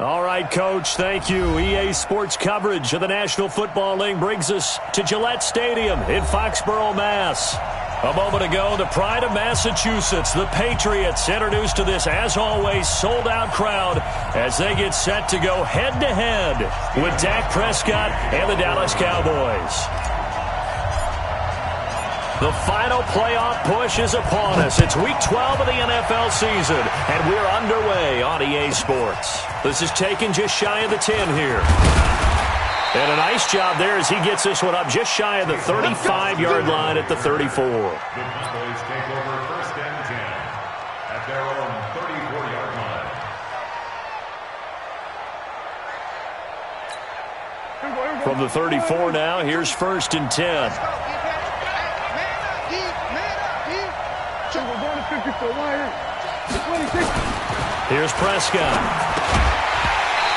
All right, Coach, thank you. EA Sports coverage of the National Football League brings us to Gillette Stadium in Foxborough, Mass. A moment ago, the pride of Massachusetts, the Patriots, introduced to this, as always, sold-out crowd as they get set to go head-to-head with Dak Prescott and the Dallas Cowboys. The final playoff push is upon us. It's Week 12 of the NFL season, and we're underway on EA Sports. This is taken just shy of the 10 here. And a nice job there as he gets this one up just shy of the 35-yard line at the 34. The Cowboys take over first and 10 at their own 34-yard line. From the 34 now, here's first and 10. Here's Prescott.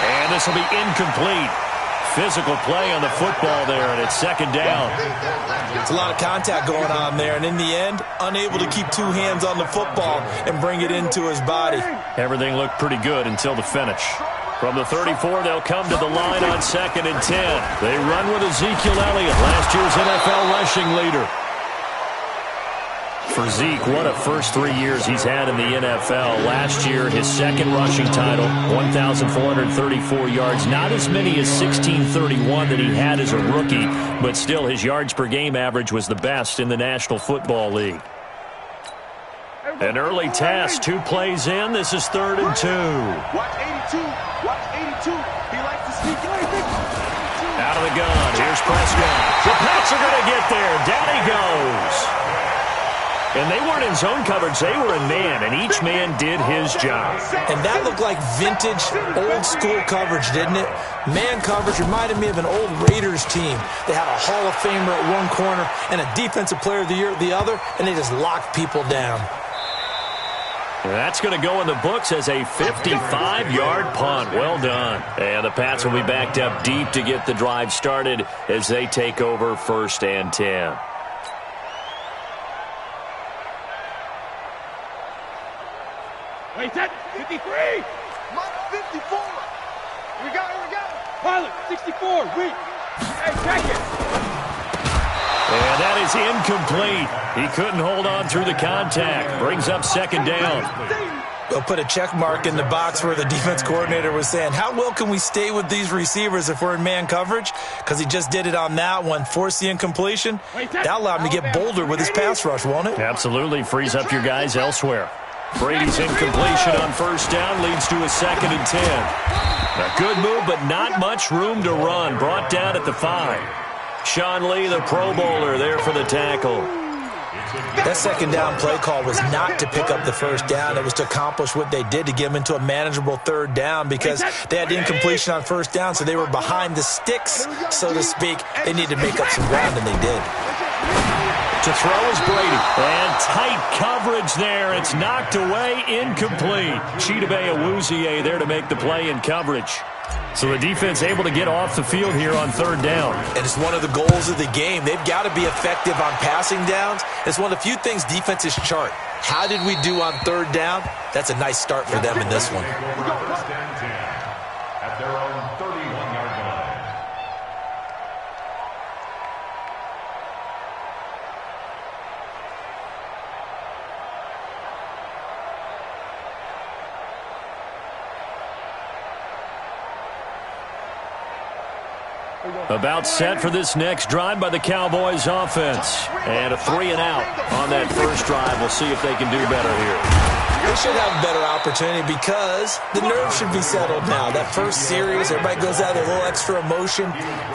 And this will be incomplete. Physical play on the football there, and it's second down. It's a lot of contact going on there, and in the end, unable to keep two hands on the football and bring it into his body. Everything looked pretty good until the finish. From the 34, they'll come to the line on second and 10. They run with Ezekiel Elliott, last year's NFL rushing leader. For Zeke, what a first 3 years he's had in the NFL. Last year, his second rushing title, 1,434 yards. Not as many as 1,631 that he had as a rookie, but still his yards per game average was the best in the National Football League. An early task, 2 plays in. This is 3rd and 2. Watch 82. Watch 82. He likes to sneak it. Out of the gun. Here's Prescott. The Pats are going to get there. Down he goes. And they weren't in zone coverage. They were in man, and each man did his job. And that looked like vintage, old-school coverage, didn't it? Man coverage reminded me of an old Raiders team. They had a Hall of Famer at one corner and a Defensive Player of the Year at the other, and they just locked people down. And that's going to go in the books as a 55-yard punt. Well done. And the Pats will be backed up deep to get the drive started as they take over first and 10. Wait, that 53. 54. We got it. Pilot, 64. Wait. Hey, check it. And that is incomplete. He couldn't hold on through the contact. Brings up second down. They'll put a check mark in the box where the defense coordinator was saying, how well can we stay with these receivers if we're in man coverage? Because he just did it on that one, forced the incompletion. That allowed him to get bolder with his pass rush, won't it? Absolutely. Frees up your guys elsewhere. Brady's incompletion on first down leads to a 2nd and 10. A good move, but not much room to run. Brought down at the 5. Sean Lee, the Pro Bowler, there for the tackle. That second down play call was not to pick up the first down. It was to accomplish what they did to get them into a manageable 3rd down because they had incompletion on first down, so they were behind the sticks, so to speak. They needed to make up some ground, and they did. To throw is Brady. And tight coverage there. It's knocked away, incomplete. Chidobe Awuzie there to make the play in coverage. So the defense able to get off the field here on 3rd down. And it's one of the goals of the game. They've got to be effective on passing downs. It's one of the few things defenses chart. How did we do on 3rd down? That's a nice start for them in this one. First and 10 at their own 31-yard line. About set for this next drive by the Cowboys offense. And a 3 and out on that first drive. We'll see if they can do better here. They should have a better opportunity because the nerves should be settled now. That first series, everybody goes out with a little extra emotion.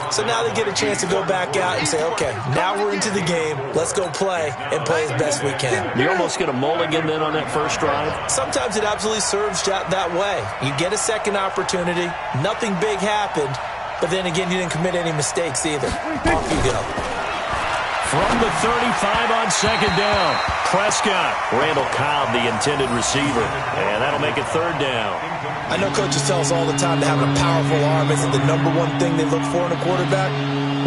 So now they get a chance to go back out and say, okay, now we're into the game. Let's go play and play as best we can. You almost get a mulligan then on that first drive? Sometimes it absolutely serves that way. You get a second opportunity. Nothing big happened. But then again, you didn't commit any mistakes either. Off you go. From the 35 on second down, Prescott. Randall Cobb, the intended receiver. And that'll make it 3rd down. I know coaches tell us all the time that having a powerful arm isn't the #1 thing they look for in a quarterback.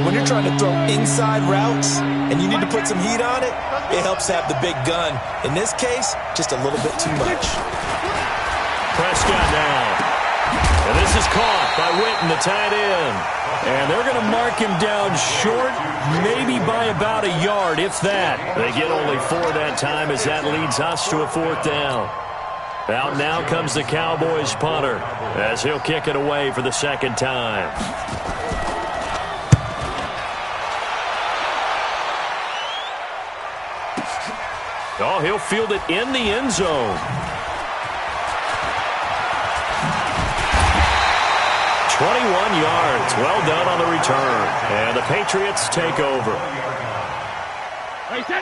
But when you're trying to throw inside routes and you need to put some heat on it, it helps to have the big gun. In this case, just a little bit too much. Prescott now. And this is caught by Witten, the tight end. And they're going to mark him down short, maybe by about a yard, if that. They get only 4 that time as that leads us to a 4th down. Out now comes the Cowboys punter as he'll kick it away for the 2nd time. Oh, he'll field it in the end zone. 21 yards. Well done on the return. And the Patriots take over.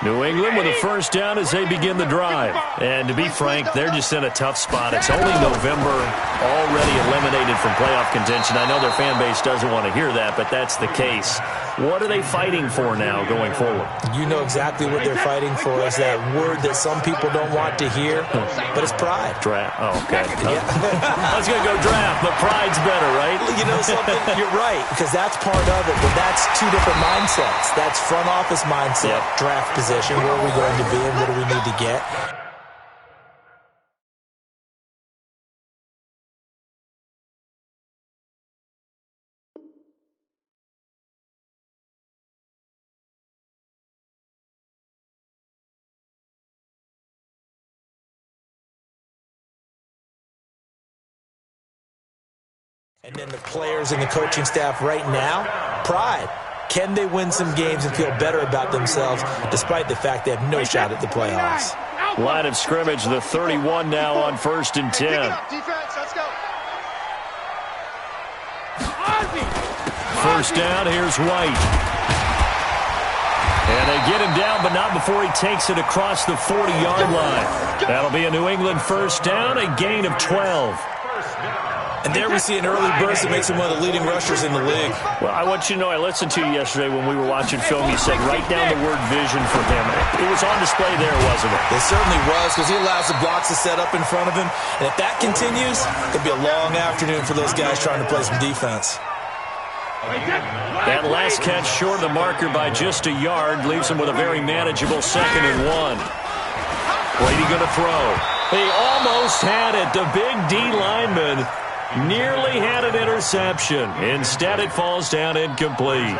New England with a 1st down as they begin the drive. And to be frank, they're just in a tough spot. It's only November, already eliminated from playoff contention. I know their fan base doesn't want to hear that, but that's the case. What are they fighting for now going forward? You know exactly what they're fighting for. Is that word that some people don't want to hear, but it's pride. Draft. Oh, okay. Yeah. I was going to go draft, but pride's better, right? You know something? You're right, because that's part of it, but that's 2 different mindsets. That's front office mindset, draft position, where are we going to be and what do we need to get? And then the players and the coaching staff right now, pride. Can they win some games and feel better about themselves despite the fact they have no shot at the playoffs? Line of scrimmage, the 31 now on 1st and 10. Defense, let's go. 1st down, here's White. And they get him down, but not before he takes it across the 40-yard line. That'll be a New England 1st down, a gain of 12. And there we see an early burst that makes him one of the leading rushers in the league. Well, I want you to know, I listened to you yesterday when we were watching film. You said write down the word vision for him. It was on display there, wasn't it? It certainly was, because he allows the blocks to set up in front of him. And if that continues, it'll be a long afternoon for those guys trying to play some defense. That last catch short of the marker by just a yard leaves him with a very manageable 2nd and 1. Brady going to throw. He almost had it. The big D lineman nearly had an interception. Instead, it falls down incomplete.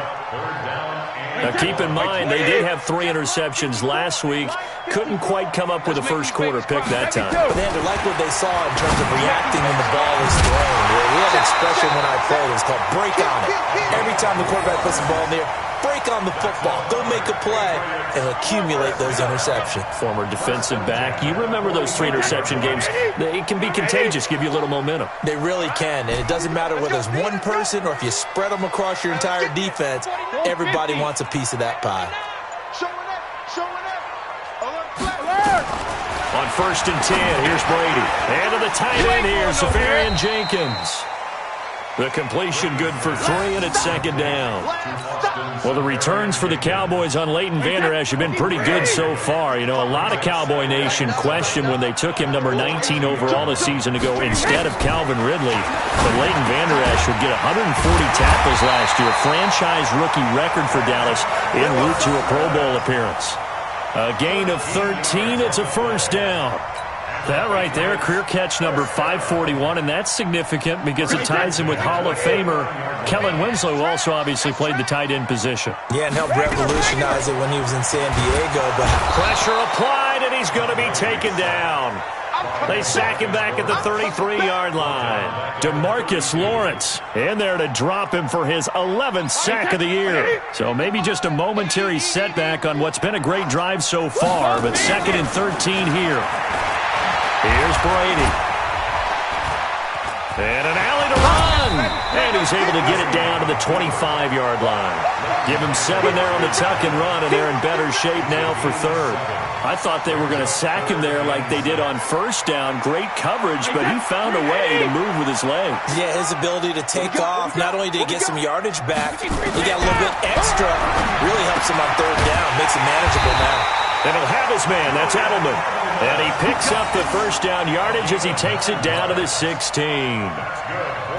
Now, keep in mind, they did have 3 interceptions last week. Couldn't quite come up with a first quarter pick that time. But they had to like what they saw in terms of reacting when the ball is thrown. We had an expression when I played. It was called break on it. Every time the quarterback puts the ball in the air, break on the football. Go make a play and accumulate those interceptions. Former defensive back. You remember those 3 interception games. It can be contagious, give you a little momentum. They really can, and it doesn't matter whether it's one person or if you spread them across your entire defense, everybody wants a piece of that pie. On 1st and 10, here's Brady. And to the tight end here, Safarian Jenkins. The completion good for 3, and it's 2nd down. Well, the returns for the Cowboys on Leighton Vander Esch have been pretty good so far. You know, a lot of Cowboy Nation questioned when they took him number 19 overall a season ago instead of Calvin Ridley. But Leighton Vander Esch would get 140 tackles last year. Franchise rookie record for Dallas en route to a Pro Bowl appearance. A gain of 13. It's a 1st down. That right there, career catch number 541, and that's significant because it ties him with Hall of Famer Kellen Winslow, who also obviously played the tight end position. Yeah, and helped revolutionize it when he was in San Diego. But pressure applied, and he's going to be taken down. They sack him back at the 33-yard line. DeMarcus Lawrence in there to drop him for his 11th sack of the year. So maybe just a momentary setback on what's been a great drive so far, but 2nd and 13 here. Here's Brady. And an alley to run. And he's able to get it down to the 25-yard line. Give him 7 there on the tuck and run, and they're in better shape now for 3rd. I thought they were going to sack him there like they did on 1st down. Great coverage, but he found a way to move with his legs. Yeah, his ability to take off, not only did he get some yardage back, he got a little bit extra. Really helps him on 3rd down, makes it manageable now. And he'll have his man. That's Edelman. And he picks up the 1st down yardage as he takes it down to the 16.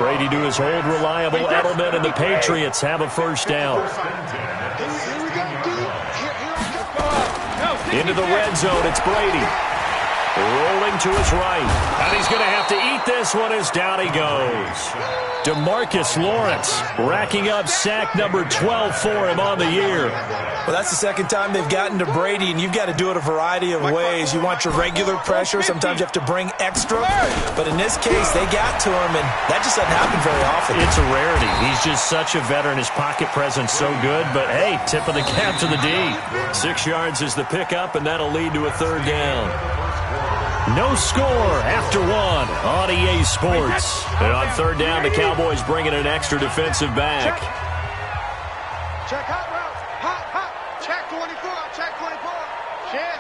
Brady to his old reliable Edelman, and the Patriots have a 1st down. Into the red zone, it's Brady. Rolling rolling to his right. And he's going to have to eat this one as down he goes. DeMarcus Lawrence racking up sack number 12 for him on the year. Well, that's the second time they've gotten to Brady, and you've got to do it a variety of ways. You want your regular pressure. Sometimes you have to bring extra. But in this case, they got to him, and that just doesn't happen very often. It's a rarity. He's just such a veteran. His pocket presence so good. But, hey, tip of the cap to the D. 6 yards is the pickup, and that'll lead to a third down. No score after one on EA Sports. And on third down, the Cowboys bring in an extra defensive back. Check hot routes. Hot. Check 24. Check 24. Check.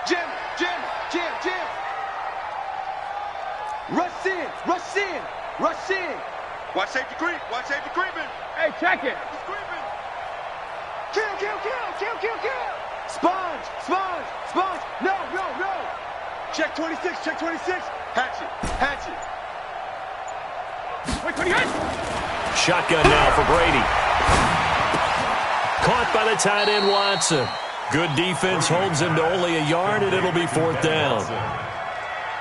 Jim. Rush in. Watch safety creeping. Hey, check it. He's creeping. Kill. Sponge. No. Check 26. Hatchet. Wait, 28. Shotgun now for Brady. Caught by the tight end Watson. Good defense holds him to only a yard, and it'll be fourth down.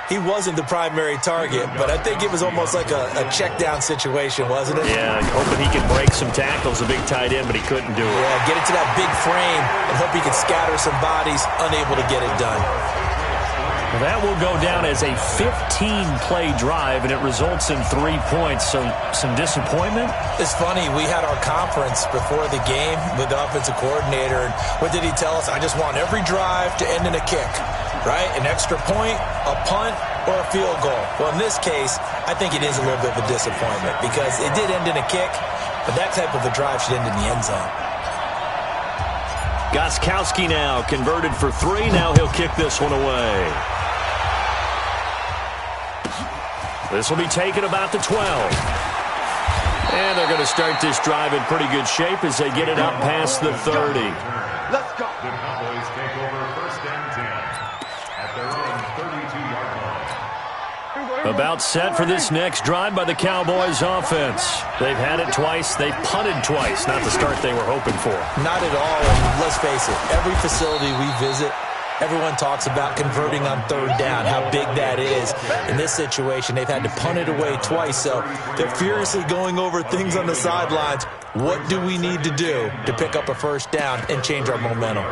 He wasn't the primary target, but I think it was almost like a check-down situation, wasn't it? Yeah, hoping he could break some tackles, a big tight end, but he couldn't do it. Yeah, get it to that big frame and hope he could scatter some bodies, unable to get it done. Well, that will go down as a 15-play drive, and it results in 3 points, so some disappointment? It's funny, we had our conference before the game with the offensive coordinator, and what did he tell us? I just want every drive to end in a kick, right? An extra point, a punt, or a field goal. Well, in this case, I think it is a little bit of a disappointment because it did end in a kick, but that type of a drive should end in the end zone. Gostkowski now converted for 3. Now he'll kick this one away. This will be taken about the 12. And they're going to start this drive in pretty good shape as they get it up past the 30. Let's go. The Cowboys take over first and 10 at their own 32-yard line. About set for this next drive by the Cowboys offense. They've had it twice. They've punted twice. Not the start they were hoping for. Not at all, and let's face it, every facility we visit, everyone talks about converting on third down, how big that is. In this situation, they've had to punt it away twice, so they're furiously going over things on the sidelines. What do we need to do to pick up a first down and change our momentum?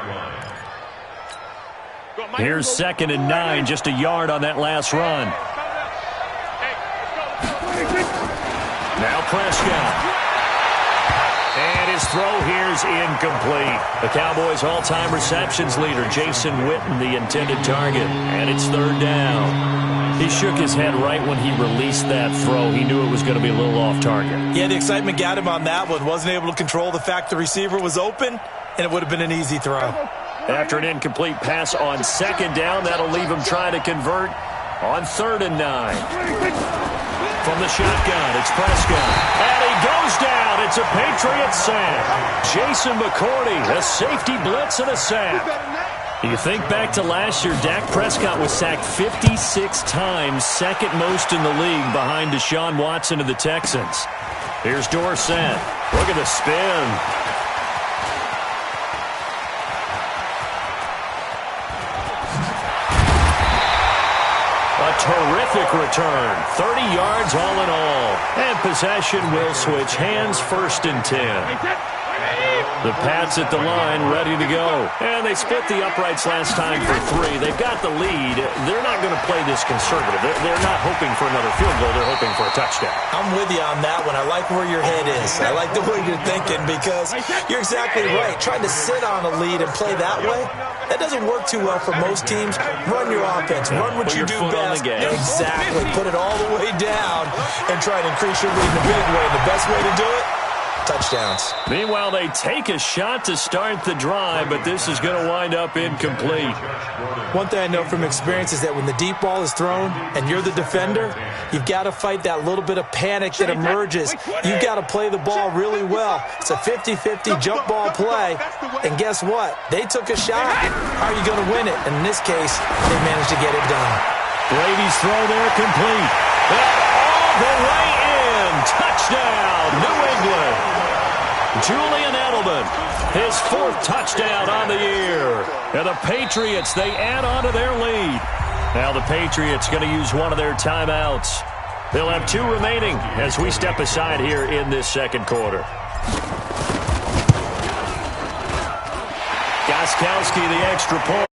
Here's 2nd and 9, just a yard on that last run. Now Prescott. And his throw here's incomplete. The Cowboys' all-time receptions leader, Jason Witten, the intended target. And it's third down. He shook his head right when he released that throw. He knew it was going to be a little off target. Yeah, the excitement got him on that one. Wasn't able to control the fact the receiver was open, and it would have been an easy throw. After an incomplete pass on 2nd down, that'll leave him trying to convert on 3rd and 9. From the shotgun, it's Prescott. And he goes down. It's a Patriots sack. Jason McCourty, a safety blitz and a sack. You think back to last year, Dak Prescott was sacked 56 times, second most in the league behind Deshaun Watson of the Texans. Here's Dorsett. Look at the spin. Terrific return. 30 yards all in all. And possession will switch hands, 1st and 10. The Pats at the line ready to go. And they split the uprights last time for 3. They've got the lead. They're not going to play this conservative. They're not hoping for another field goal. They're hoping for a touchdown. I'm with you on that one. I like where your head is. I like the way you're thinking because you're exactly right. Trying to sit on a lead and play that way, that doesn't work too well for most teams. Run your offense. Run what you do best. Exactly. Put it all the way down and try to increase your lead in a big way. The best way to do it, touchdowns. Meanwhile, they take a shot to start the drive, but this is going to wind up incomplete. One thing I know from experience is that when the deep ball is thrown and you're the defender, you've got to fight that little bit of panic that emerges. You've got to play the ball really well. It's a 50-50 jump ball play, and guess what? They took a shot. How are you going to win it? And in this case, they managed to get it done. Brady's throw there complete. And all the way in. Touchdown, New England. Julian Edelman, his 4th touchdown on the year. And the Patriots, they add on to their lead. Now the Patriots going to use one of their timeouts. They'll have 2 remaining as we step aside here in this second quarter. Gostkowski, the extra point.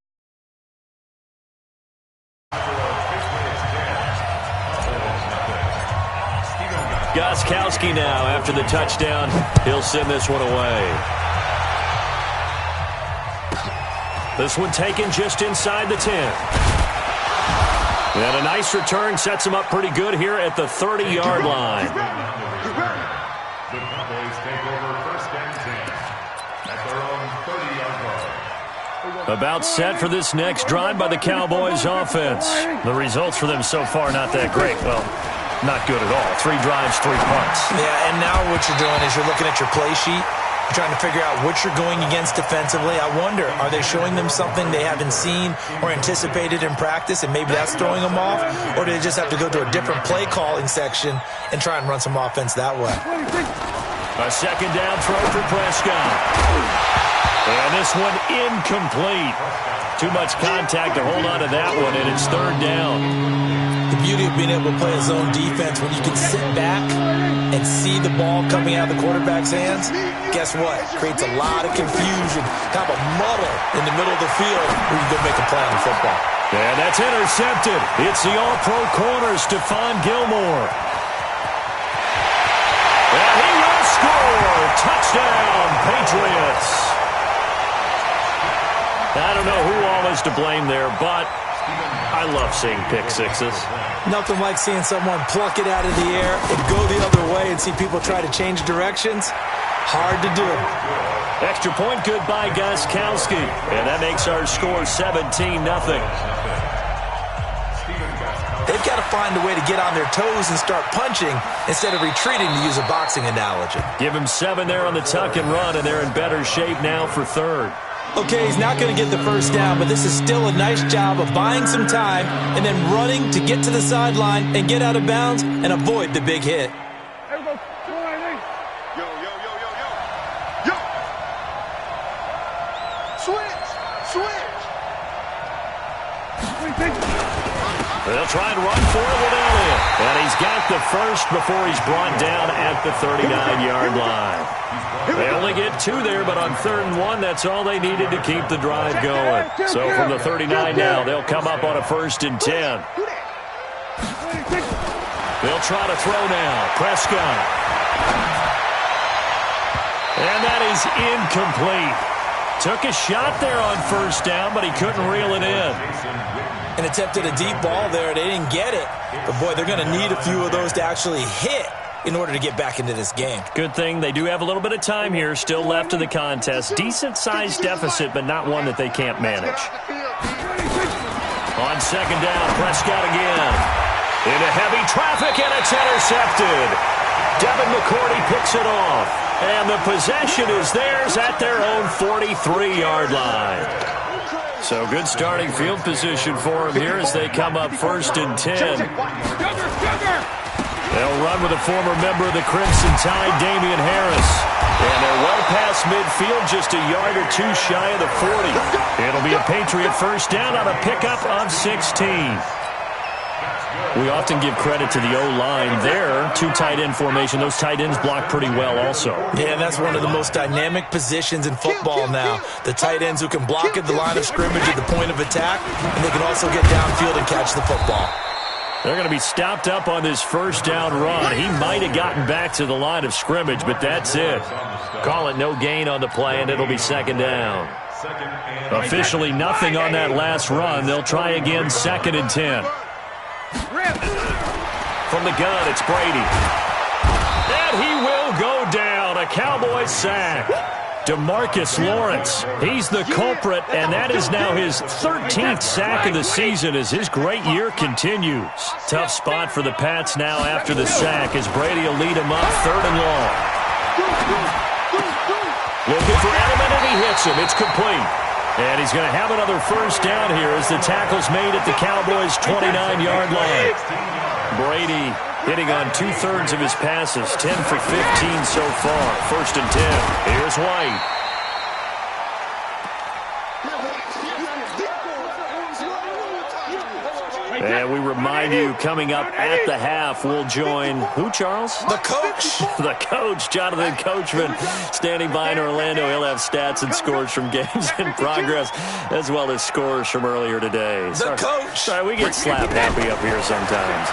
Gostkowski now after the touchdown. He'll send this one away. This one taken just inside the 10. And a nice return sets him up pretty good here at the 30-yard line. The Cowboys take over first and 10 at their own 30-yard line. About set for this next drive by the Cowboys offense. The results for them so far not that great. Well, not good at all. 3 drives, 3 punts. Yeah, and now what you're doing is you're looking at your play sheet. You're trying to figure out what you're going against defensively. I wonder, are they showing them something they haven't seen or anticipated in practice, and maybe that's throwing them off? Or do they just have to go to a different play calling section and try and run some offense that way? A second down throw for Prescott. And this one incomplete. Too much contact to hold on to that one, and it's 3rd down. The beauty of being able to play a zone defense when you can sit back and see the ball coming out of the quarterback's hands, guess what? Creates a lot of confusion, kind of a muddle in the middle of the field where you go make a play on the football. And that's intercepted. It's the all-pro corner, Stephon Gilmore. And he will score. Touchdown, Patriots. I don't know who all is to blame there, but I love seeing pick sixes. Nothing like seeing someone pluck it out of the air and go the other way and see people try to change directions. Hard to do. Extra point good by Gostkowski. And that makes our score 17-0. They've got to find a way to get on their toes and start punching instead of retreating, to use a boxing analogy. Give him 7 there on the tuck and run, and they're in better shape now for 3rd. Okay, he's not going to get the first down, but this is still a nice job of buying some time and then running to get to the sideline and get out of bounds and avoid the big hit. Yo. Switch. They'll try and run for it with Elliott. And he's got the first before he's brought down at the 39-yard line. They only get 2 there, but on 3rd and 1, that's all they needed to keep the drive going. So from the 39 now, they'll come up on a 1st and 10. They'll try to throw now. Prescott. And that is incomplete. Took a shot there on 1st down, but he couldn't reel it in. And attempted a deep ball there. They didn't get it. But, boy, they're going to need a few of those to actually hit in order to get back into this game. Good thing they do have a little bit of time here still left in the contest. Decent-sized deficit, but not one that they can't manage. On 2nd down, Prescott again. Into heavy traffic, and it's intercepted. Devin McCourty picks it off. And the possession is theirs at their own 43-yard line. So good starting field position for them here as they come up 1st and 10. They'll run with a former member of the Crimson Tide, Damian Harris. And they're well past midfield, just a yard or 2 shy of the 40. It'll be a Patriot first down on a pickup of 16. We often give credit to the O-line there. 2 tight end formation. Those tight ends block pretty well also. Yeah, and that's one of the most dynamic positions in football now. The tight ends who can block at the line of scrimmage at the point of attack, and they can also get downfield and catch the football. They're going to be stopped up on this first down run. He might have gotten back to the line of scrimmage, but that's it. Call it no gain on the play, and it'll be 2nd down. Officially nothing on that last run. They'll try again 2nd and 10. From the gun, it's Brady. And he will go down. A Cowboys sack. DeMarcus Lawrence, he's the culprit, and that is now his 13th sack of the season as his great year continues. Tough spot for the Pats now after the sack as Brady will lead him up 3rd and long. Looking for Edelman, and he hits him. It's complete. And he's going to have another first down here as the tackle's made at the Cowboys' 29-yard line. Brady hitting on 2/3 of his passes, 10 for 15 so far. 1st and 10. Here's White. And we remind you, coming up at the half, we'll join who, Charles? The coach. The coach, Jonathan Coachman, standing by in Orlando. He'll have stats and scores from games in progress, as well as scores from earlier today. The coach. Sorry, we get slap happy up here sometimes.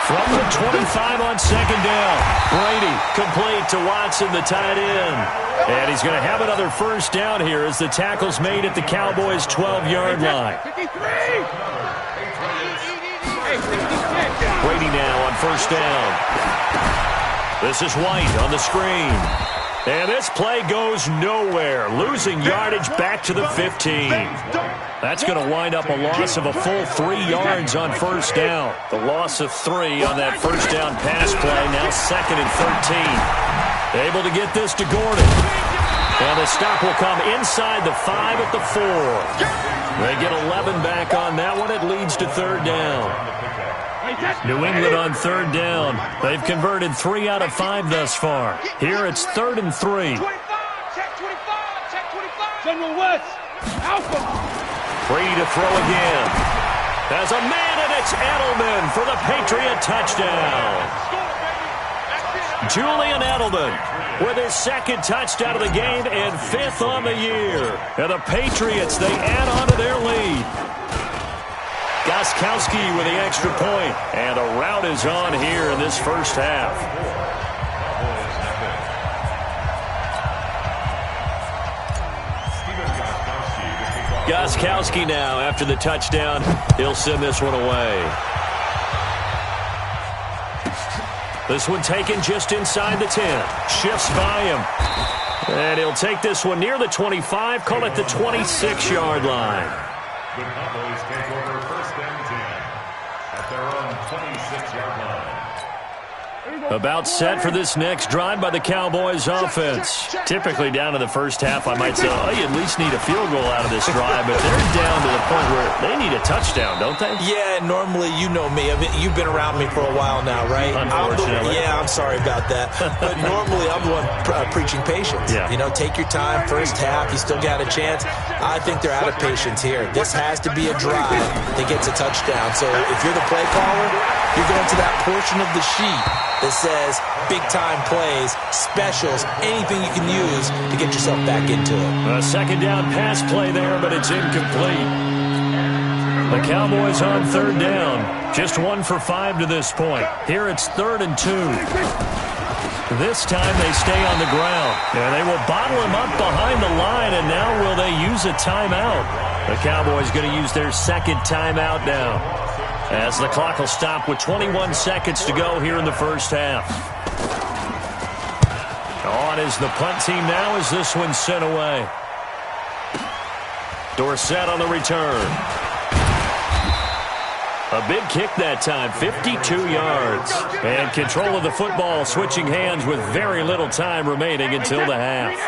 From the 25 on second down, Brady complete to Watson, the tight end. And he's going to have another first down here as the tackle's made at the Cowboys' 12-yard line. Brady now on first down. This is White on the screen. And this play goes nowhere, losing yardage back to the 15. That's going to wind up a loss of a full 3 yards on first down. The loss of 3 on that first down pass play, now 2nd and 13. Able to get this to Gordon. And the stop will come inside the 5 at the 4. They get 11 back on that one. It leads to third down. New England on third down. They've converted 3 out of 5 thus far. Here it's 3rd and 3. General West, Alpha. Brady to throw again. There's a man, and it's Edelman for the Patriot touchdown. Julian Edelman with his 2nd touchdown of the game and 5th on the year. And the Patriots, they add on to their lead. Gostkowski with the extra point. And a rout is on here in this first half. Gostkowski now after the touchdown. He'll send this one away. This one taken just inside the 10. Shifts by him. And he'll take this one near the 25. Call it the 26-yard line. The Cowboys take over 1st and 10 at their own 26-yard line. About set for this next drive by the Cowboys offense. Typically down in the first half, I might say, oh, you at least need a field goal out of this drive, but they're down to the point where they need a touchdown, don't they? Yeah, normally, you know me. I mean, you've been around me for a while now, right? Unfortunately. I'm sorry about that. But normally, I'm the one preaching patience. Yeah. You know, take your time. First half, you still got a chance. I think they're out of patience here. This has to be a drive that gets a touchdown. So if you're the play caller, you're going to that portion of the sheet that says big-time plays, specials, anything you can use to get yourself back into it. A 2nd down pass play there, but it's incomplete. The Cowboys on 3rd down. Just 1 for 5 to this point. Here it's 3rd and 2. This time they stay on the ground. And they will bottle him up behind the line, and now will they use a timeout? The Cowboys going to use their 2nd timeout now, as the clock will stop with 21 seconds to go here in the first half. On is the punt team now as this one's sent away. Dorsett on the return. A big kick that time, 52 yards. And control of the football switching hands with very little time remaining until the half.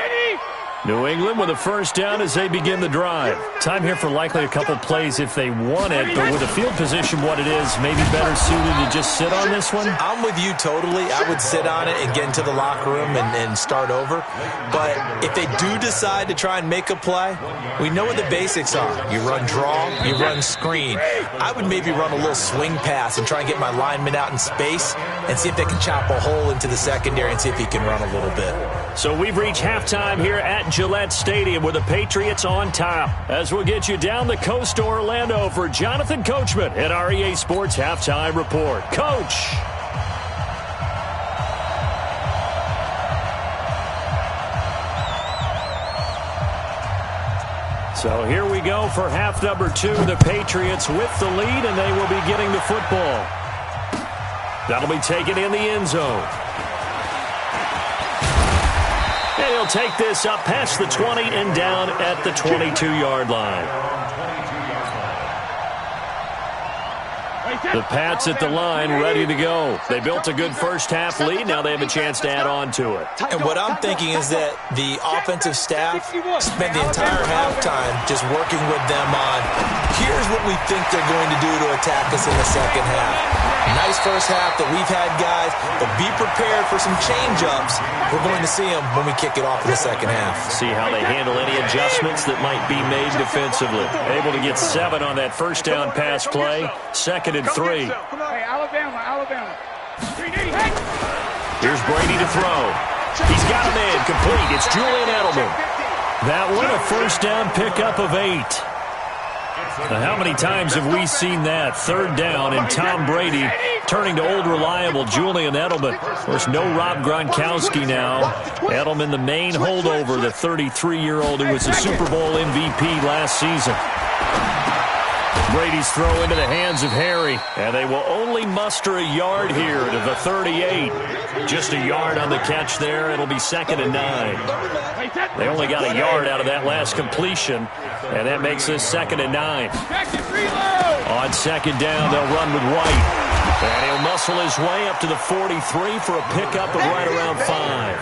New England with a first down as they begin the drive. Time here for likely a couple plays if they want it, but with the field position what it is, maybe better suited to just sit on this one? I'm with you totally. I would sit on it and get into the locker room and start over. But if they do decide to try and make a play, we know what the basics are. You run draw, you run screen. I would maybe run a little swing pass and try and get my lineman out in space and see if they can chop a hole into the secondary and see if he can run a little bit. So we've reached halftime here at Gillette Stadium with the Patriots on top. As we'll get you down the coast to Orlando for Jonathan Coachman at our EA Sports Halftime Report. Coach! So here we go for half number 2. The Patriots with the lead, and they will be getting the football. That'll be taken in the end zone. And he'll take this up past the 20 and down at the 22-yard line. The Pats at the line, ready to go. They built a good first-half lead. Now they have a chance to add on to it. And what I'm thinking is that the offensive staff spent the entire halftime just working with them on, here's what we think they're going to do to attack us in the second half. Nice first half that we've had, guys, but be prepared for some change-ups. We're going to see them when we kick it off in the second half. See how they handle any adjustments that might be made defensively. Able to get 7 on that first down pass play. 2nd and 3. Hey, Alabama. Here's Brady to throw. He's got him in, complete. It's Julian Edelman. That one, a first down pickup of 8. Now, how many times have we seen that? 3rd down, and Tom Brady turning to old reliable Julian Edelman. Of course, no Rob Gronkowski now. Edelman, the main holdover, the 33-year-old who was the Super Bowl MVP last season. Brady's throw into the hands of Harry, and they will only muster a yard here to the 38. Just a yard on the catch there. It'll be 2nd and 9. They only got a yard out of that last completion, and that makes this 2nd and 9. On 2nd down, they'll run with White, and he'll muscle his way up to the 43 for a pickup of right around 5.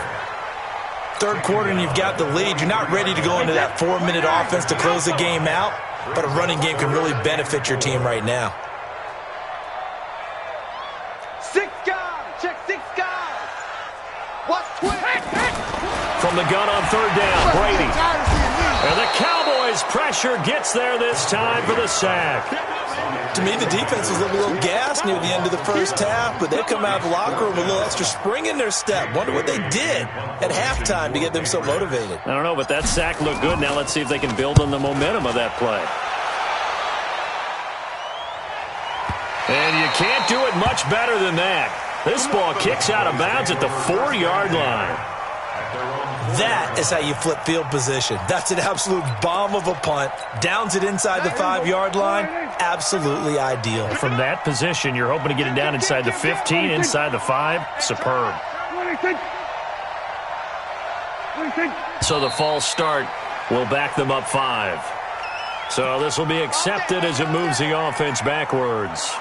Third quarter and you've got the lead. You're not ready to go into that 4-minute offense to close the game out, but a running game can really benefit your team right now. 6 guys. Check 6 guys. Watch twin. From the gun on 3rd down, Brady. And the Cowboys' pressure gets there this time for the sack. To me, the defense was a little gassed near the end of the first half, but they come out of the locker room with a little extra spring in their step. Wonder what they did at halftime to get them so motivated. I don't know, but that sack looked good. Now let's see if they can build on the momentum of that play. And you can't do it much better than that. This ball kicks out of bounds at the 4-yard line. That is how you flip field position. That's an absolute bomb of a punt. Downs it inside the 5-yard line. Absolutely ideal. From that position, you're hoping to get it down inside the 15, inside the 5. Superb. So the false start will back them up 5. So this will be accepted as it moves the offense backwards.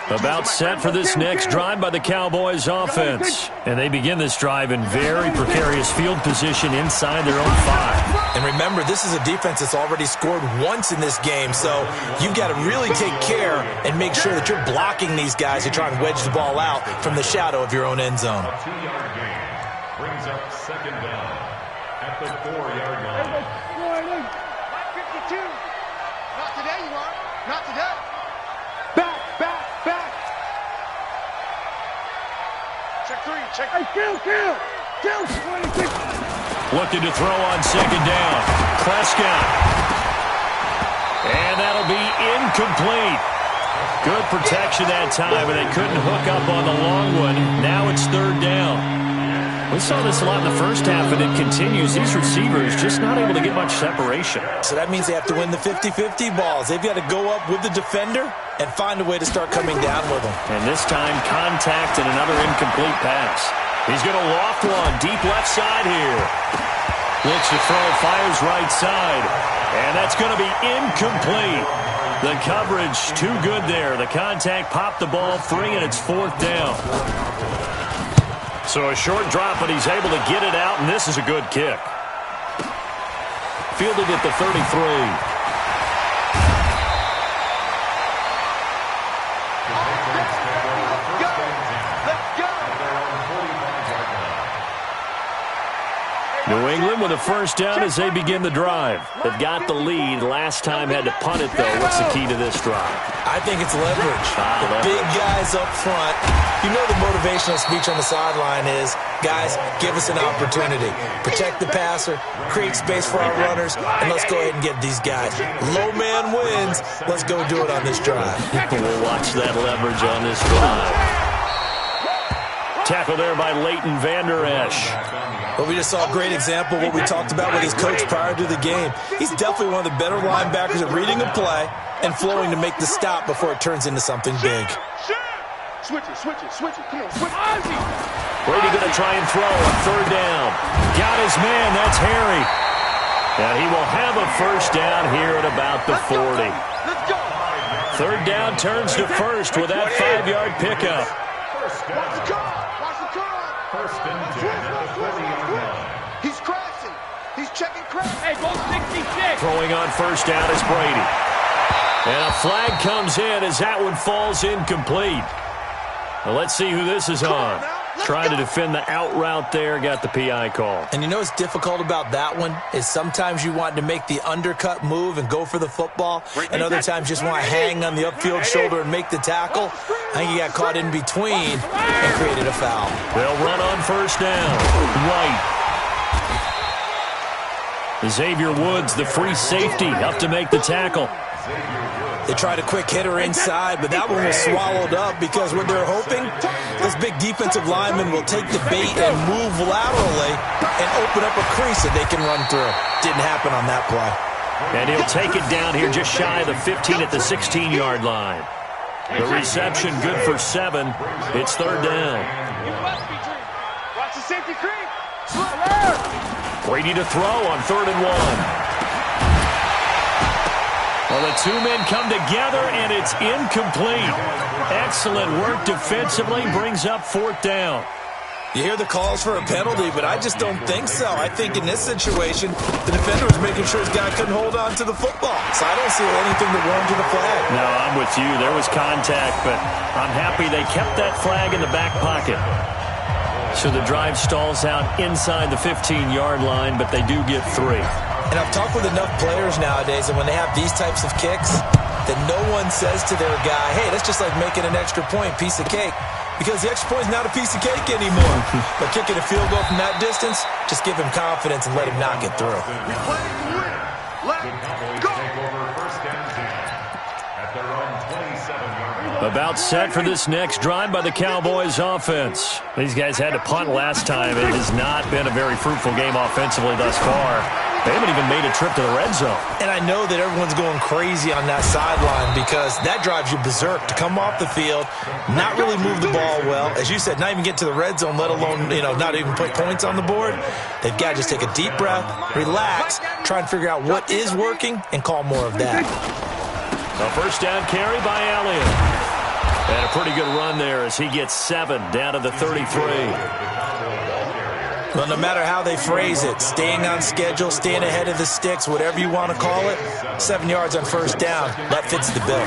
About set for this next drive by the Cowboys offense. And they begin this drive in very precarious field position inside their own 5. And remember, this is a defense that's already scored once in this game, so you've got to really take care and make sure that you're blocking these guys who try and wedge the ball out from the shadow of your own end zone. A 2-yard gain brings up 2nd down at the 4-yard line. 52. Not today, you are. Not today. Back. Check 3. Check. Hey, kill. 26. Looking to throw on 2nd down. Prescott. And that'll be incomplete. Good protection that time, and they couldn't hook up on the long one. Now it's 3rd down. We saw this a lot in the first half, and it continues. These receivers just not able to get much separation. So that means they have to win the 50-50 balls. They've got to go up with the defender and find a way to start coming down with them. And this time, contact and another incomplete pass. He's going to loft one deep left side here. Looks to throw, fires right side. And that's going to be incomplete. The coverage too good there. The contact popped the ball free, and it's 4th down. So a short drop, but he's able to get it out, and this is a good kick. Fielded at the 33. New England with a first down as they begin the drive. They've got the lead. Last time had to punt it, though. What's the key to this drive? I think it's leverage. The big guys up front. You know the motivational speech on the sideline is, guys, give us an opportunity. Protect the passer, create space for our runners, and let's go ahead and get these guys. Low man wins. Let's go do it on this drive. We'll watch that leverage on this drive. Tackle there by Leighton Vander Esch. But we just saw a great example of what we talked about with his coach prior to the game. He's definitely one of the better linebackers at reading a play and flowing to make the stop before it turns into something big. Switch it. Come on, switch. Brady going to try and throw on 3rd down. Got his man. That's Harry. And he will have a first down here at about the 40. Third down turns to first with that 5-yard pickup. First and 10 at the 40-yard line. He's crashing. He's checking crash. Hey, go 66. Throwing on first down is Brady. And a flag comes in as that one falls incomplete. Well, let's see who this is on. Trying to defend the out route there, got the PI call. And you know what's difficult about that one is sometimes you want to make the undercut move and go for the football, and other times just want to hang on the upfield shoulder and make the tackle. I think he got caught in between and created a foul. They'll run on first down. White. Xavier Woods, the free safety, up to make the tackle. They tried a quick hitter inside, but that one was swallowed up because what they're hoping, this big defensive lineman will take the bait and move laterally and open up a crease that they can run through. Didn't happen on that play. And he'll take it down here just shy of the 15 at the 16-yard line. The reception good for 7. It's third down. Watch the safety creep. Brady to throw on 3rd and 1. Well, the two men come together, and it's incomplete. Excellent work defensively, brings up 4th down. You hear the calls for a penalty, but I just don't think so. I think in this situation, the defender was making sure his guy couldn't hold on to the football. So I don't see anything to warrant the flag. No, I'm with you. There was contact, but I'm happy they kept that flag in the back pocket. So the drive stalls out inside the 15-yard line, but they do get 3. And I've talked with enough players nowadays, and when they have these types of kicks, that no one says to their guy, hey, that's just like making an extra point, piece of cake. Because the extra point is not a piece of cake anymore. But kicking a field goal from that distance, just give him confidence and let him knock it through. Let's go. About set for this next drive by the Cowboys offense. These guys had to punt last time. It has not been a very fruitful game offensively thus far. They haven't even made a trip to the red zone. And I know that everyone's going crazy on that sideline because that drives you berserk to come off the field, not really move the ball well. As you said, not even get to the red zone, let alone, not even put points on the board. They've got to just take a deep breath, relax, try and figure out what is working, and call more of that. A first down carry by Elliott. And a pretty good run there as he gets 7 down to the 33. Well, no matter how they phrase it, staying on schedule, staying ahead of the sticks, whatever you want to call it, 7 yards on first down, that fits the bill.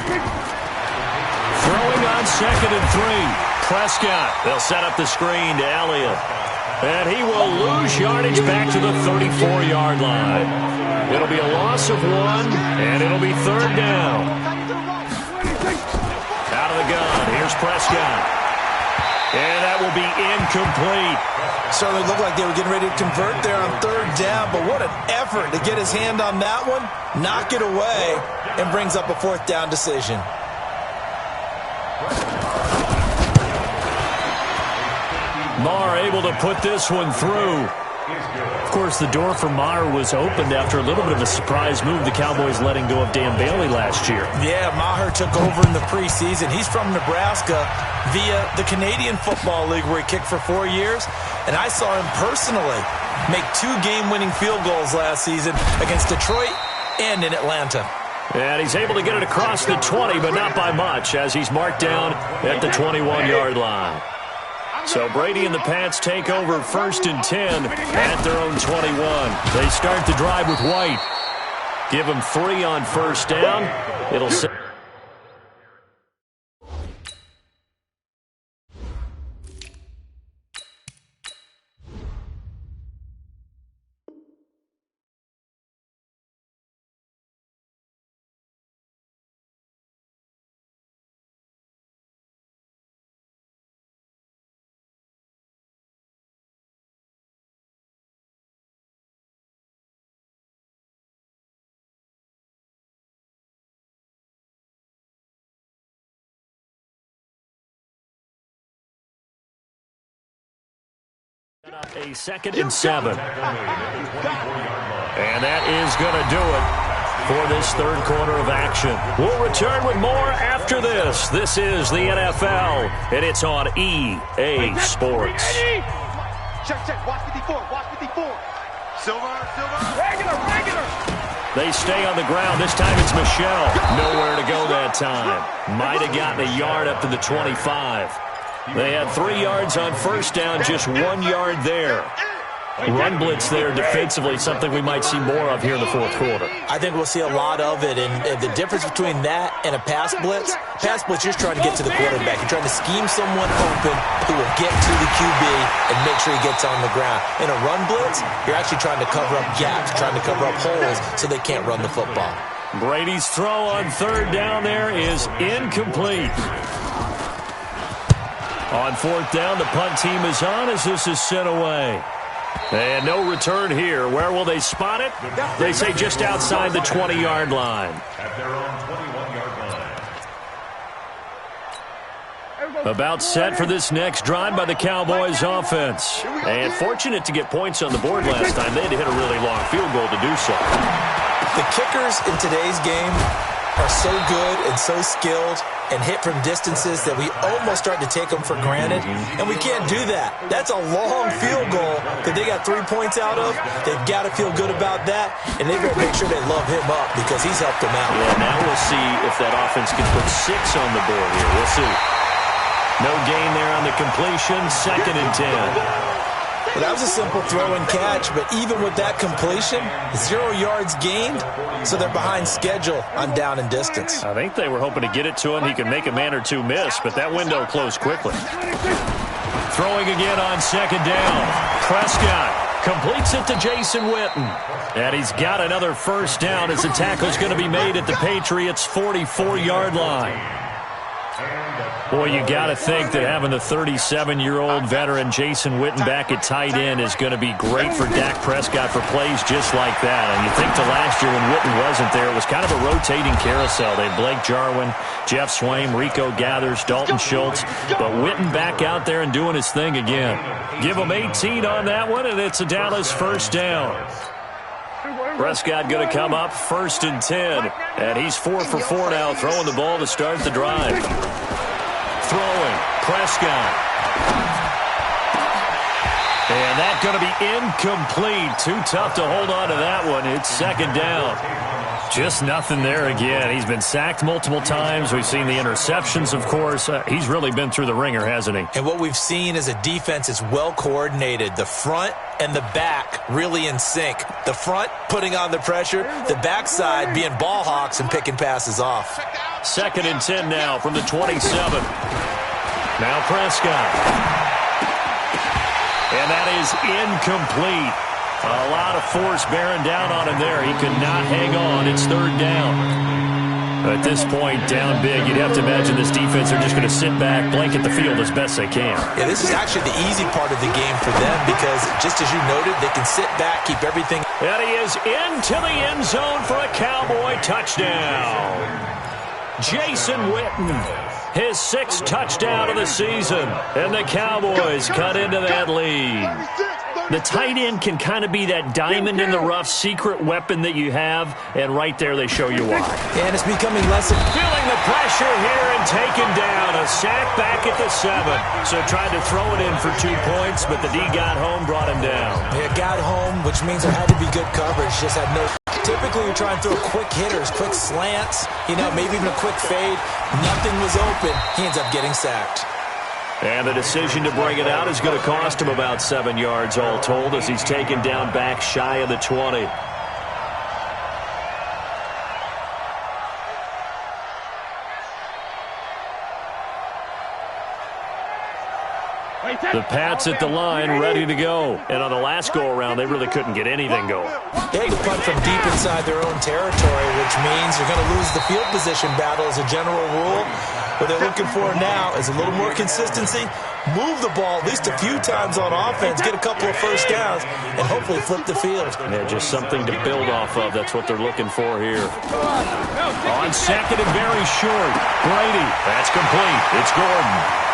Throwing on 2nd and 3. Prescott, they'll set up the screen to Elliott. And he will lose yardage back to the 34-yard line. It'll be a loss of 1, and it'll be 3rd down. Out of the gun, here's Prescott. And that will be incomplete. Certainly looked like they were getting ready to convert there on 3rd down, but what an effort to get his hand on that one, knock it away, and brings up a 4th down decision. Maher able to put this one through. Of course, the door for Maher was opened after a little bit of a surprise move, the Cowboys letting go of Dan Bailey last year. Yeah, Maher took over in the preseason. He's from Nebraska via the Canadian Football League where he kicked for 4 years. And I saw him personally make 2 game-winning field goals last season against Detroit and in Atlanta. And he's able to get it across the 20, but not by much, as he's marked down at the 21-yard line. So Brady and the Pats take over 1st and 10 at their own 21. They start the drive with White. Give him 3 on first down. It'll set. A 2nd and 7. And that is going to do it for this 3rd quarter of action. We'll return with more after this. This is the NFL, and it's on EA Sports. Check, check. Watch 54. Watch 54. Regular. They stay on the ground. This time it's Michelle. Nowhere to go that time. Might have gotten a yard up to the 25. They had 3 yards on first down, just 1 yard there. Run blitz there defensively, something we might see more of here in the fourth quarter. I think we'll see a lot of it, and the difference between that and a pass blitz, you're just trying to get to the quarterback. You're trying to scheme someone open who will get to the QB and make sure he gets on the ground. In a run blitz, you're actually trying to cover up gaps, trying to cover up holes so they can't run the football. Brady's throw on third down there is incomplete. On fourth down, the punt team is on as this is sent away. And no return here. Where will they spot it? They say just outside the 20-yard line. At their own 21-yard line. About set for this next drive by the Cowboys offense. And fortunate to get points on the board last time. They had to hit a really long field goal to do so. The kickers in today's game are so good and so skilled and hit from distances that we almost start to take them for granted, and we can't do that. That's a long field goal that they got 3 points out of. They've got to feel good about that, and they've got to make sure they love him up because he's helped them out. Yeah, now we'll see if that offense can put 6 on the board here. We'll see. No gain there on the completion, 2nd and 10. Well, that was a simple throw and catch, but even with that completion, 0 yards gained, so they're behind schedule on down and distance. I think they were hoping to get it to him. He could make a man or two miss, but that window closed quickly. Throwing again on 2nd down. Prescott completes it to Jason Witten. And he's got another first down as the tackle's going to be made at the Patriots' 44-yard line. Boy, you got to think that having the 37-year-old veteran Jason Witten back at tight end is going to be great for Dak Prescott for plays just like that. And you think to last year when Witten wasn't there, it was kind of a rotating carousel. They had Blake Jarwin, Jeff Swaim, Rico Gathers, Dalton Schultz. But Witten back out there and doing his thing again. Give him 18 on that one, and it's a Dallas first down. Prescott going to come up 1st and 10. And he's 4 for 4 now, throwing the ball to start the drive. Throwing, Prescott. And that's going to be incomplete. Too tough to hold on to that one. It's 2nd down. Just nothing there again. He's been sacked multiple times. We've seen the interceptions, of course. He's really been through the ringer, hasn't he? And what we've seen is a defense that's well coordinated. The front and the back really in sync. The front putting on the pressure, the backside being ball hawks and picking passes off. 2nd and 10 now from the 27. Now Prescott. And that is incomplete. A lot of force bearing down on him there. He could not hang on. It's 3rd down. At this point, down big, you'd have to imagine this defense are just going to sit back, blanket the field as best they can. Yeah, this is actually the easy part of the game for them because, just as you noted, they can sit back, keep everything. And he is into the end zone for a Cowboy touchdown. Jason Witten, his 6th touchdown of the season, and the Cowboys cut into that lead. The tight end can kind of be that diamond in the rough secret weapon that you have, and right there they show you why. And it's becoming less of feeling the pressure here and taken down. A sack back at the 7. So tried to throw it in for 2 points, but the D got home, brought him down. Yeah, got home, which means there had to be good coverage. Just had no. Typically, you're trying to throw quick hitters, quick slants, maybe even a quick fade. Nothing was open. He ends up getting sacked. And the decision to bring it out is going to cost him about 7 yards all told as he's taken down back shy of the 20. The Pats at the line, ready to go. And on the last go-around, they really couldn't get anything going. They had to punt from deep inside their own territory, which means you're going to lose the field position battle as a general rule. What they're looking for now is a little more consistency, move the ball at least a few times on offense, get a couple of first downs, and hopefully flip the field. Yeah, just something to build off of. That's what they're looking for here. On 2nd and very short, Brady. That's complete. It's Gordon.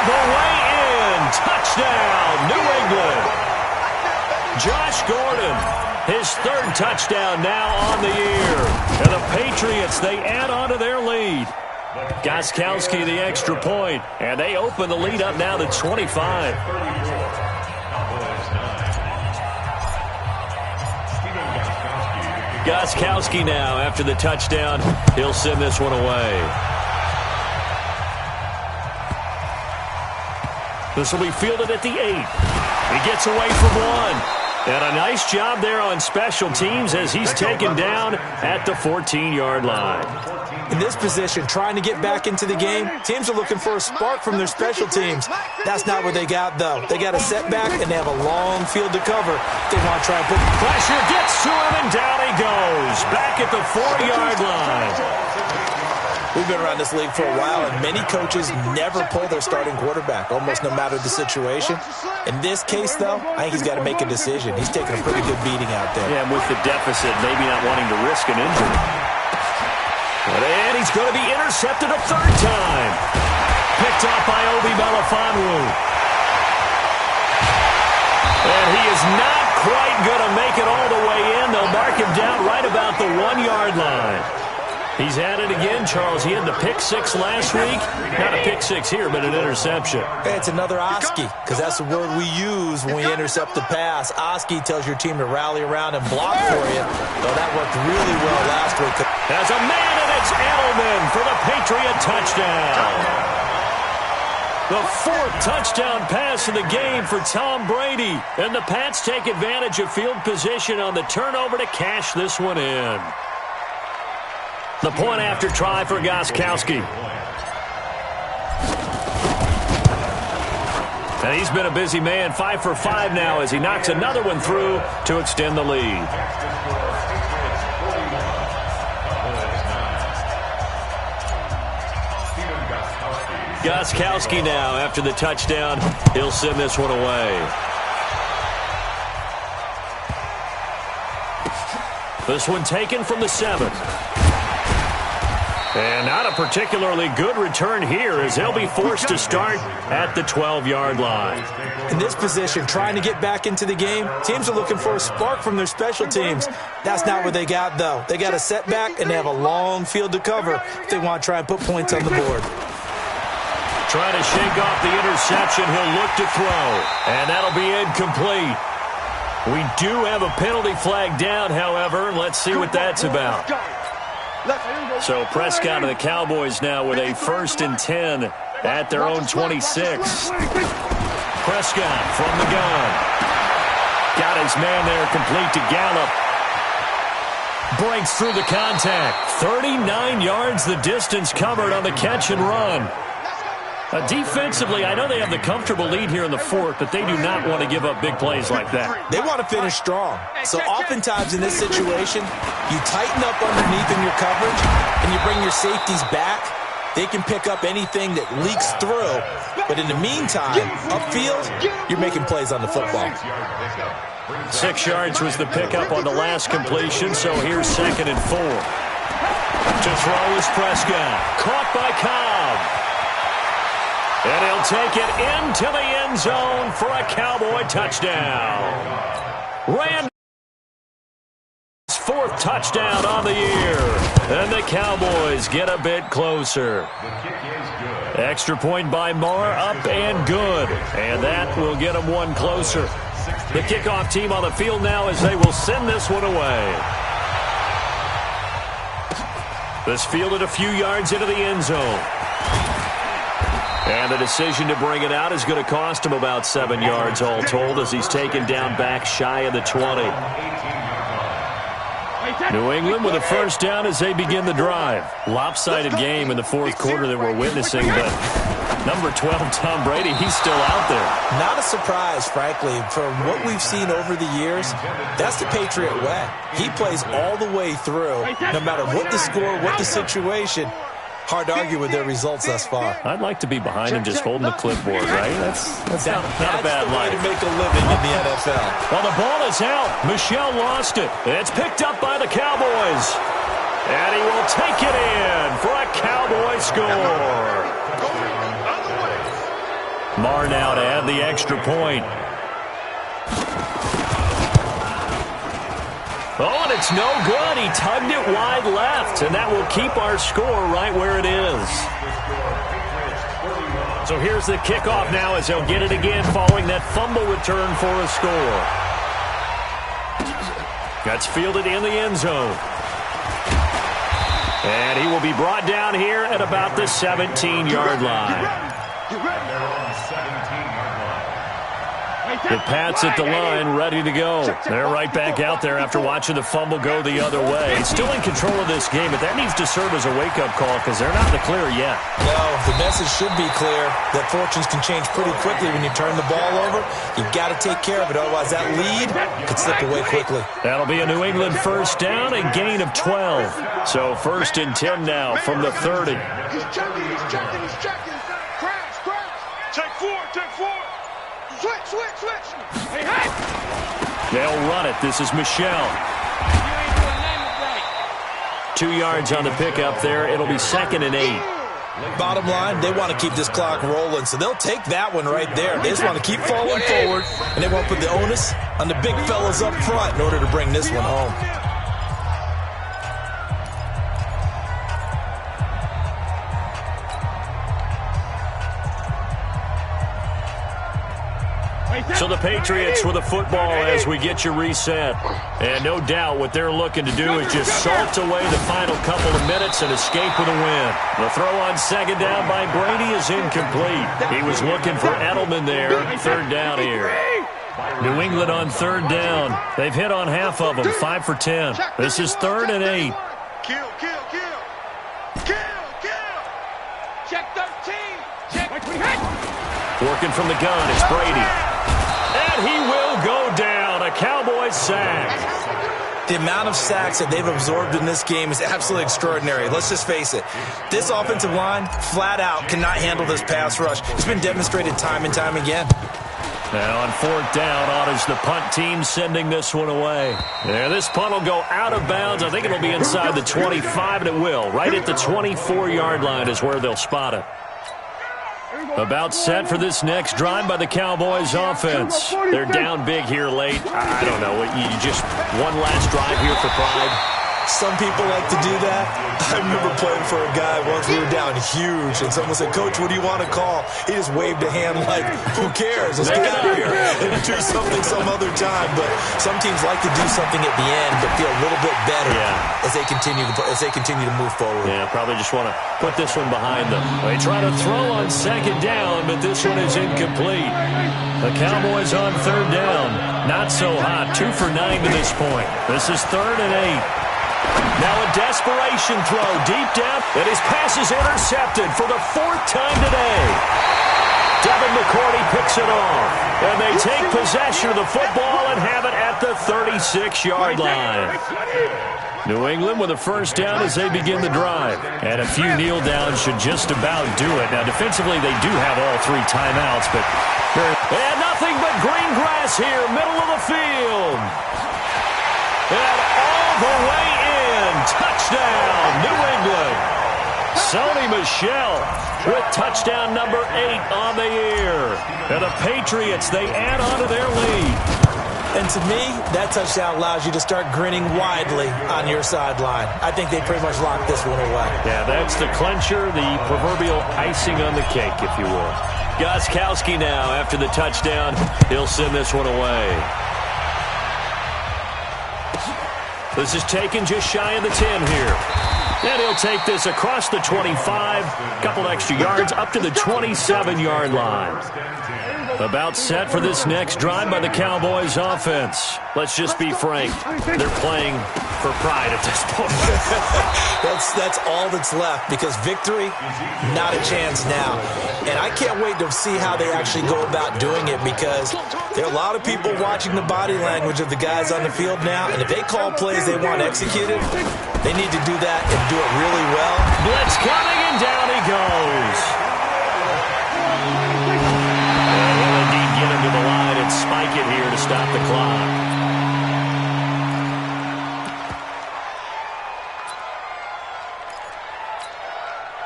The way in. Touchdown, New England. Josh Gordon, his 3rd touchdown now on the year. And the Patriots, they add on to their lead. Gostkowski the extra point, and they open the lead up now to 25. Gostkowski now after the touchdown. He'll send this one away. This will be fielded at the 8. He gets away from one. And a nice job there on special teams as he's taken down at the 14-yard line. In this position, trying to get back into the game, teams are looking for a spark from their special teams. That's not what they got, though. They got a setback, and they have a long field to cover. They want to try and put pressure, gets to him, and down he goes. Back at the 4-yard line. We've been around this league for a while, and many coaches never pull their starting quarterback, almost no matter the situation. In this case, though, I think he's got to make a decision. He's taking a pretty good beating out there. Yeah, and with the deficit, maybe not wanting to risk an injury. And he's going to be intercepted a third time. Picked off by Obi Melifonwu. And he is not quite going to make it all the way in. They'll mark him down right about the 1-yard line. He's at it again, Charles. He had the pick 6 last week. Not a pick 6 here, but an interception. Hey, it's another Oski, because that's the word we use when we intercept the pass. Oski tells your team to rally around and block for you. Though that worked really well last week. There's a man, and it's Edelman for the Patriot touchdown. The 4th touchdown pass of the game for Tom Brady. And the Pats take advantage of field position on the turnover to cash this one in. The point after try for Gostkowski. And he's been a busy man, 5 for 5 now as he knocks another one through to extend the lead. Gostkowski now after the touchdown. He'll send this one away. This one taken from the 7th. And not a particularly good return here as they'll be forced to start at the 12-yard line. In this position, trying to get back into the game, teams are looking for a spark from their special teams. That's not what they got, though. They got a setback, and they have a long field to cover if they want to try and put points on the board. Trying to shake off the interception. He'll look to throw, and that'll be incomplete. We do have a penalty flag down, however. Let's see what that's about. So Prescott and the Cowboys now with a 1st and 10 at their own 26. Prescott from the gun. Got his man there complete to Gallup. Breaks through the contact. 39 yards the distance covered on the catch and run. Defensively, I know they have the comfortable lead here in the 4th, but they do not want to give up big plays like that. They want to finish strong. So oftentimes in this situation, you tighten up underneath in your coverage, and you bring your safeties back. They can pick up anything that leaks through. But in the meantime, upfield, you're making plays on the football. 6 yards was the pickup on the last completion, so here's 2nd and 4. To throw is Prescott. Caught by Cobb. And he'll take it into the end zone for a Cowboy touchdown. Randall's 4th touchdown on the year. And the Cowboys get a bit closer. Extra point by Marr, up and good. And that will get them one closer. The kickoff team on the field now as they will send this one away. This fielded a few yards into the end zone. And the decision to bring it out is going to cost him about 7 yards all told as he's taken down back shy of the 20. New England with a 1st down as they begin the drive. Lopsided game in the 4th quarter that we're witnessing, but number 12, Tom Brady, he's still out there. Not a surprise, frankly. From what we've seen over the years, that's the Patriot way. He plays all the way through, no matter what the score, what the situation. Hard to argue with their results thus far. I'd like to be behind him just holding the clipboard, right? That's not a bad life. That's the way to make a living in the NFL. Well, the ball is out. Michel lost it. It's picked up by the Cowboys. And he will take it in for a Cowboy score. Marr now to add the extra point. Oh, and it's no good. He tugged it wide left, and that will keep our score right where it is. So here's the kickoff now as they'll get it again following that fumble return for a score. That's fielded in the end zone. And he will be brought down here at about the 17-yard line. The Pats at the line, ready to go. They're right back out there after watching the fumble go the other way. Still in control of this game, but that needs to serve as a wake-up call because they're not in the clear yet. No, the message should be clear that fortunes can change pretty quickly when you turn the ball over. You've got to take care of it, otherwise that lead could slip away quickly. That'll be a New England first down, a gain of 12. So 1st and 10 now from the 30. He's checking, he's checking, he's checking. Crash, crash. Take 4, take 4. Switch, switch, switch. Hey, hey. They'll run it. This is Michelle. You ain't doing nothing right. 2 yards on the pickup there. It'll be 2nd and 8. Bottom line, they want to keep this clock rolling, so they'll take that one right there. They just want to keep falling forward, and they won't put the onus on the big fellas up front in order to bring this one home. So the Patriots with the football as we get you reset. And no doubt what they're looking to do is just salt away the final couple of minutes and escape with a win. The throw on 2nd down by Brady is incomplete. He was looking for Edelman there. 3rd down here. New England on 3rd down. They've hit on half of them, 5 for 10. This is 3rd and 8. Kill, kill, kill. Kill, kill. Check 13. Check. Working from the gun, it's Brady. And he will go down. A Cowboys sack. The amount of sacks that they've absorbed in this game is absolutely extraordinary. Let's just face it. This offensive line, flat out, cannot handle this pass rush. It's been demonstrated time and time again. Now on 4th down, on is the punt team sending this one away. Yeah, this punt will go out of bounds. I think it'll be inside the 25, and it will. Right at the 24-yard line is where they'll spot it. About set for this next drive by the Cowboys offense. They're down big here late. I don't know. You just one last drive here for pride. Some people like to do that. I remember playing for a guy once. We were down huge, and someone said, "Coach, what do you want to call?" He just waved a hand like, "Who cares? Let's get out of here and do something some other time." But some teams like to do something at the end, but feel a little bit better as they continue to move forward. Yeah, probably just want to put this one behind them. They try to throw on 2nd down, but this one is incomplete. The Cowboys on 3rd down. Not so hot. 2 for 9 to this point. This is 3rd and 8. Now a desperation throw deep down, and his pass is intercepted for the 4th time today. Devin McCourty picks it off, and they take possession of the football and have it at the 36-yard line. New England with a first down as they begin the drive. And a few kneel downs should just about do it. Now defensively they do have all 3 timeouts, but and nothing but green grass here, middle of the field. And all the way in, touchdown, New England. Sony Michel with touchdown number 8 on the year. And the Patriots, they add on to their lead. And to me, that touchdown allows you to start grinning widely on your sideline. I think they pretty much locked this one away. Yeah, that's the clincher, the proverbial icing on the cake, if you will. Gostkowski now, after the touchdown, he'll send this one away. This is taken just shy of the 10 here. And he'll take this across the 25, couple extra yards, up to the 27-yard line. About set for this next drive by the Cowboys offense. Let's just be frank. They're playing for pride at this point. That's all that's left, because victory, not a chance now. And I can't wait to see how they actually go about doing it, because there are a lot of people watching the body language of the guys on the field now, and if they call plays they want executed, they need to do that and do it really well. Blitz coming, and down he goes. And he'll indeed get him to the line and spike it here to stop the clock.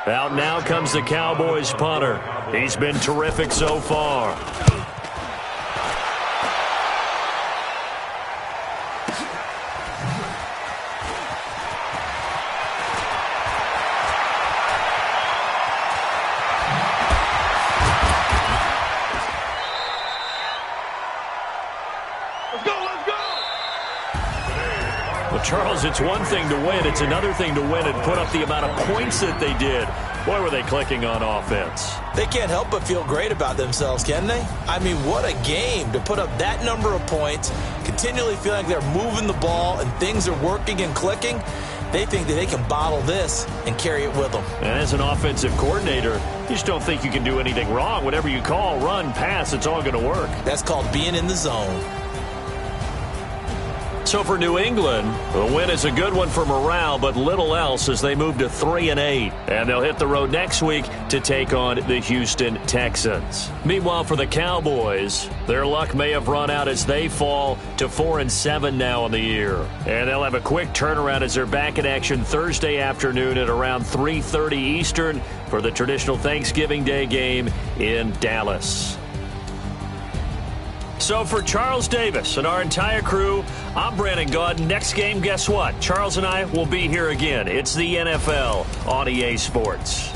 Out now comes the Cowboys punter. He's been terrific so far. Charles, it's one thing to win. It's another thing to win and put up the amount of points that they did. Boy, were they clicking on offense. They can't help but feel great about themselves, can they? I mean, what a game to put up that number of points, continually feeling like they're moving the ball and things are working and clicking. They think that they can bottle this and carry it with them. And as an offensive coordinator, you just don't think you can do anything wrong. Whatever you call, run, pass, it's all going to work. That's called being in the zone. So for New England, the win is a good one for morale, but little else as they move to 3-8. And they'll hit the road next week to take on the Houston Texans. Meanwhile, for the Cowboys, their luck may have run out as they fall to 4-7 now in the year. And they'll have a quick turnaround as they're back in action Thursday afternoon at around 3:30 Eastern for the traditional Thanksgiving Day game in Dallas. So for Charles Davis and our entire crew, I'm Brandon Gaudin. Next game, guess what? Charles and I will be here again. It's the NFL on EA Sports.